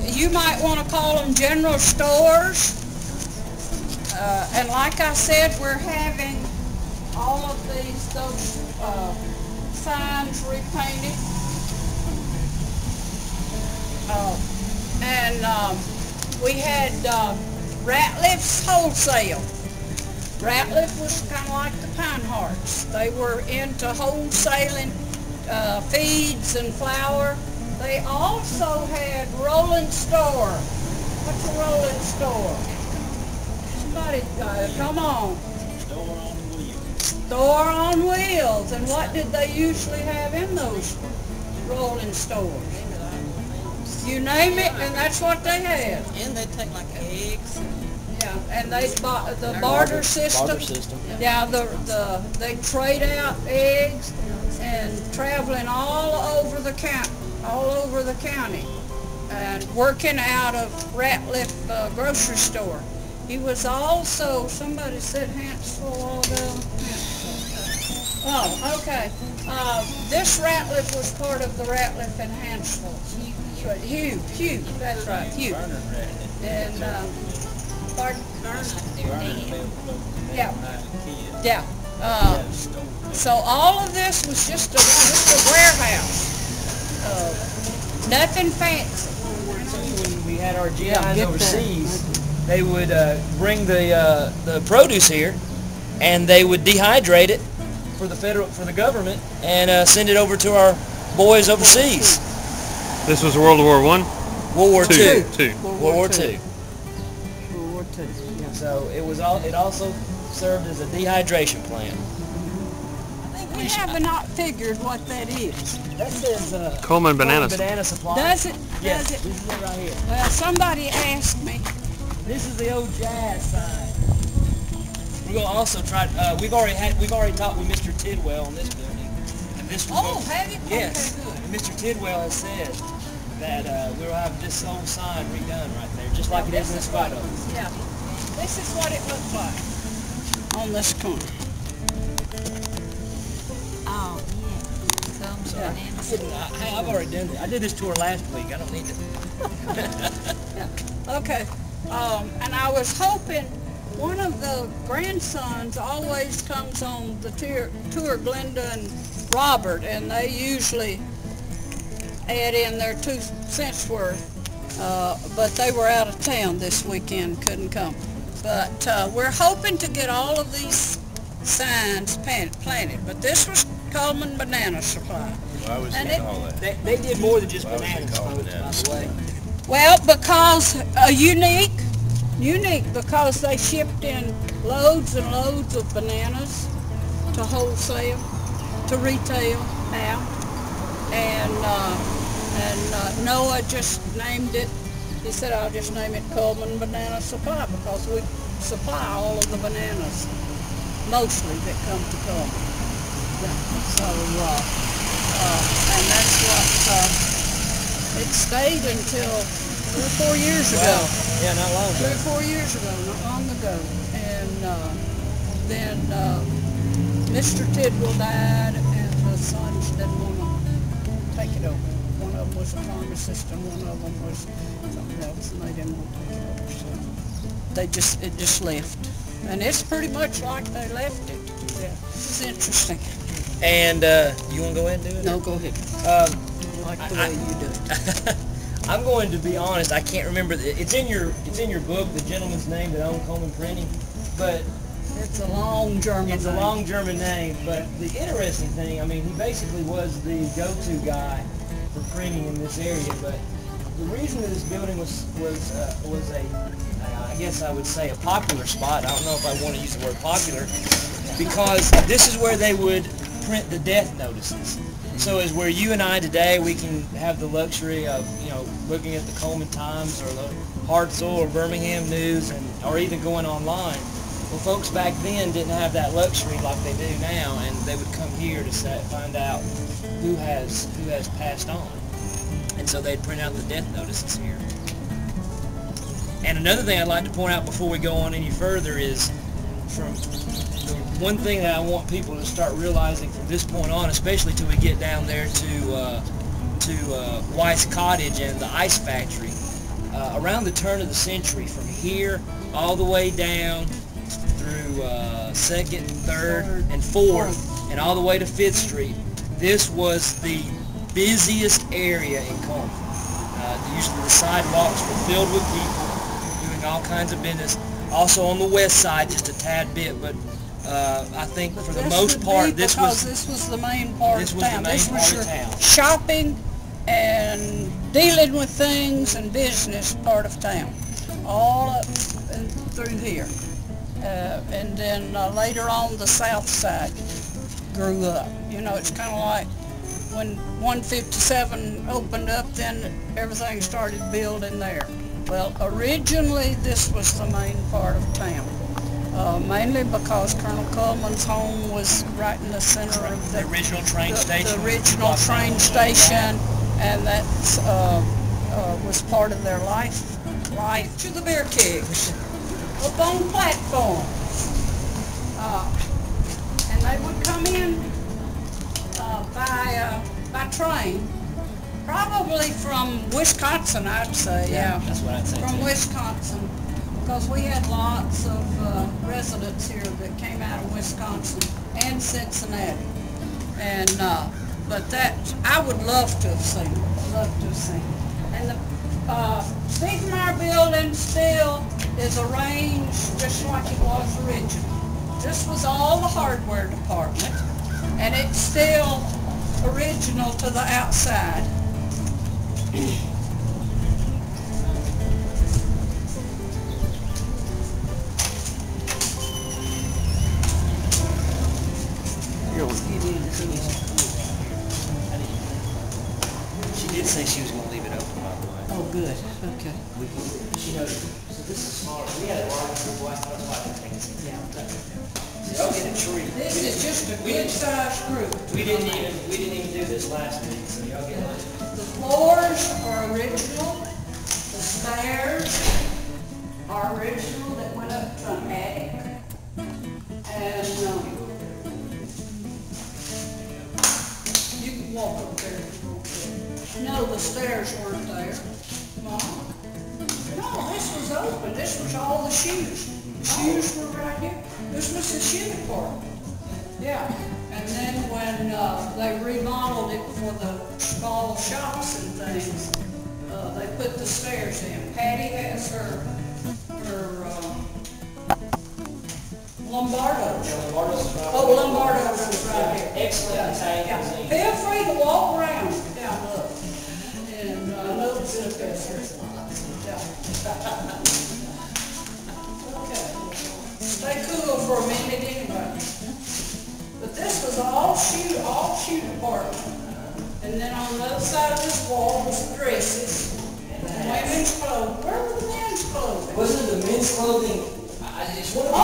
You might want to call them general stores. And like I said, we're having all of those signs repainted. We had Ratliff's Wholesale. Ratliff was kind of like the Pine Hearts. They were into wholesaling feeds and flour. They also had Rolling Store. What's a rolling store? Somebody, come on. Store on wheels. Store on wheels. And what did they usually have in those rolling stores? You name it, and that's what they had. And they take like eggs. Yeah, and they bought the barter system. Barter system. Yeah, they trade out eggs and traveling all over the county, and working out of Ratliff grocery store. He was also, somebody said Hansville, although. Oh, okay. This Ratliff was part of the Ratliff and Hansville. Hugh, that's right, Hugh. And, pardon? Yeah. So all of this was just a warehouse. Nothing fancy. When we had our GIs overseas, they would bring the produce here, and they would dehydrate it for the government and send it over to our boys overseas. This was World War I? World War II. World War War II. World War II. Yeah. So it also served as a dehydration plant. We have not figured what that is. That says Cullman Banana Supply. Does it? Yes, Does it? this is it right here. Well, somebody asked me. This is the old jazz sign. We're gonna also try. We've already talked with Mr. Tidwell on this building, and this. Have you? Yes. Okay, good. And Mr. Tidwell has said that we'll have this old sign redone right there, just like it is in this photo. Yeah. This is what it looks like on this corner. Oh, yeah. I've already done it. I did this tour last week. I don't need to. Yeah. Okay. And I was hoping one of the grandsons always comes on the tour, Glenda and Robert, and they usually add in their 2 cents worth. But they were out of town this weekend, couldn't come. But we're hoping to get all of these signs planted. But this was Cullman Banana Supply. Why was he call that? They did more than just Why was he bananas, called by bananas? the way. Well, because unique because they shipped in loads and loads of bananas to wholesale, to retail out, and Noah just named it. He said, "I'll just name it Cullman Banana Supply because we supply all of the bananas, mostly that come to Cullman." Yeah. So, and that's what it stayed until 3 or 4 years ago. Wow. Yeah, not long ago. 3 or 4 years ago, not long ago. And then Mr. Tidwell died, and the sons didn't want to take it over. One of them was a pharmacist, and one of them was something else, and they didn't want to take it over. So it just left. And it's pretty much like they left it. Yeah, it's interesting. And you want to go ahead and do it? No, go ahead. Like the way you do it. I'm going to be honest. I can't remember. It's in your book, the gentleman's name that owned Cullman Printing, but it's a long German. It's a long German name. But the interesting thing, I mean, he basically was the go-to guy for printing in this area. But the reason that this building was a, I guess I would say, a popular spot. I don't know if I want to use the word popular, because this is where they would print the death notices. So as where you and I today, we can have the luxury of, looking at the Cullman Times or the Hartselle or Birmingham News, or even going online. Well, folks back then didn't have that luxury like they do now, and they would come here to find out who has passed on. And so they'd print out the death notices here. And another thing I'd like to point out before we go on any further is, from the one thing that I want people to start realizing from this point on, especially till we get down there to to White's Cottage and the ice factory, around the turn of the century, from here all the way down through 2nd, 3rd, and 4th, and all the way to 5th Street, this was the busiest area in Cullman. Usually the sidewalks were filled with people doing all kinds of business. Also on the west side, just a tad bit, but I think for the most part, this was the main part of town. This was the main part of town. Shopping and dealing with things and business part of town, all up and through here. And then later on, the south side grew up. You know, it's kind of like when 157 opened up, then everything started building there. Well, originally this was the main part of town, mainly because Colonel Cullman's home was right in the center of the original train station. The original train station, and that was part of their life to the beer kegs up on platforms. And they would come in by train, probably from Wisconsin, I'd say. Yeah, that's what I'd say. From Wisconsin, because we had lots of residents here that came out of Wisconsin and Cincinnati. And but that I would love to have seen. And the Spiegmeyer building still is arranged just like it was originally. This was all the hardware department, and it's still original to the outside. She did say she was going to leave it open, by the way. Oh, good. Okay. She knows. So this is smaller. We had a large group. That's why I didn't take it. Yeah. Y'all get a tree. This is just a good-sized group. We didn't even do this last week, so y'all get it. The floors are original. The stairs are original that went up to an attic. And you can walk up there. No, the stairs weren't there. Mom? No, this was open. This was all the shoes. The shoes were right here. This was the shoe department. Yeah. And then when they remodeled it for the small shops and things, they put the stairs in. Patty has her Lombardo's. Oh, Lombardo's is right here. Excellent Italian cuisine. Feel free to walk around down low. And notice it up there. Okay. Stay cool for a minute anyway. But this was all shoe department. And then on the other side of this wall was the dresses. And women's clothes. Where were the men's clothing? Wasn't the men's clothing? It's one of the